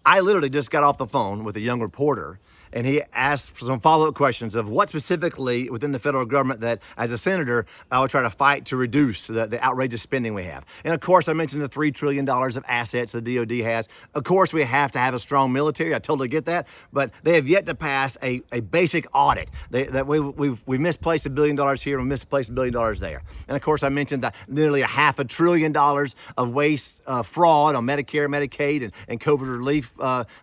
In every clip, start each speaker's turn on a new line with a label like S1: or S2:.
S1: I literally just got off the phone with a young reporter, and he asked for some follow-up questions of what specifically within the federal government that, as a senator, I would try to fight to reduce the outrageous spending we have. And of course, I mentioned the $3 trillion of assets the DOD has. Of course, we have to have a strong military. I totally get that. But they have yet to pass a basic audit. We've misplaced $1 billion here and misplaced $1 billion there. And of course, I mentioned that nearly $500 billion of waste fraud on Medicare, Medicaid, and COVID relief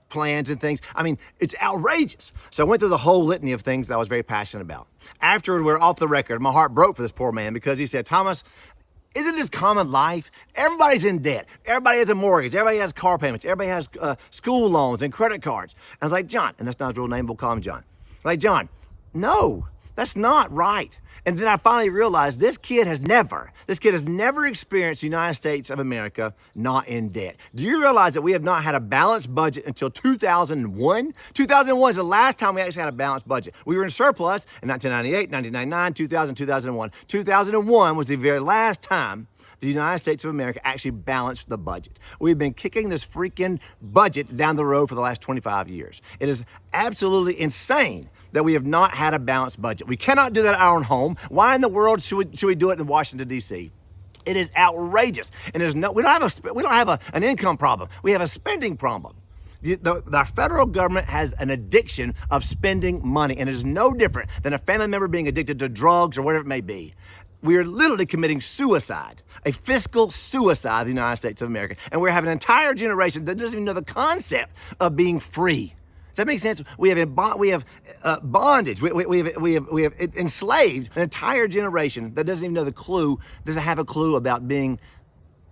S1: plans and things. I mean, it's outrageous. So I went through the whole litany of things that I was very passionate about. After we're off the record, my heart broke for this poor man because he said, Thomas, isn't this common life? Everybody's in debt. Everybody has a mortgage. Everybody has car payments. Everybody has school loans and credit cards. And I was like, John, and that's not his real name, we'll call him John. Like, John, no, that's not right. And then I finally realized this kid has never experienced the United States of America not in debt. Do you realize that we have not had a balanced budget until 2001? 2001 is the last time we actually had a balanced budget. We were in surplus in 1998, 1999, 2000, 2001. 2001 was the very last time the United States of America actually balanced the budget. We've been kicking this freaking budget down the road for the last 25 years. It is absolutely insane that we have not had a balanced budget. We cannot do that at our own home. Why in the world should we do it in Washington, D.C.? It is outrageous. And we don't have an income problem. We have a spending problem. The federal government has an addiction of spending money, and it is no different than a family member being addicted to drugs or whatever it may be. We are literally committing suicide, a fiscal suicide of the United States of America. And we have an entire generation that doesn't even know the concept of being free. Does that make sense? We have bondage. We have enslaved an entire generation that doesn't even know doesn't have a clue about being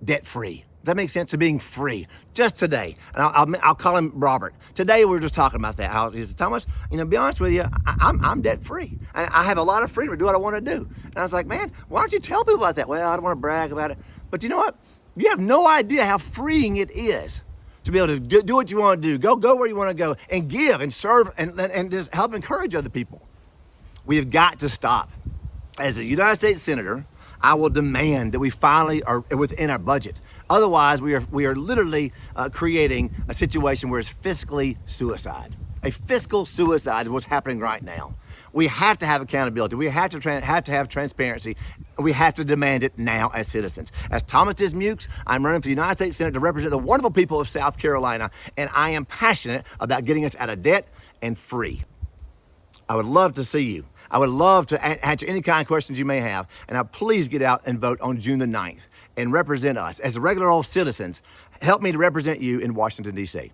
S1: debt free. Does that make sense? Of being free. Just today, and I'll call him Robert. Today we were just talking about that. How he said, Thomas, to be honest with you, I'm debt free. I have a lot of freedom to do what I want to do. And I was like, man, why don't you tell people about that? Well, I don't want to brag about it, but you know what? You have no idea how freeing it is to be able to do what you want to do, go where you want to go, and give and serve and just help encourage other people. We have got to stop. As a United States Senator, I will demand that we finally are within our budget. Otherwise, we are literally creating a situation where it's fiscally suicide. A fiscal suicide is what's happening right now. We have to have accountability. We have to have transparency. We have to demand it now as citizens. As Thomas Dismukes, I'm running for the United States Senate to represent the wonderful people of South Carolina, and I am passionate about getting us out of debt and free. I would love to see you. I would love to answer any kind of questions you may have, and please get out and vote on June the 9th and represent us. As regular old citizens, help me to represent you in Washington, D.C.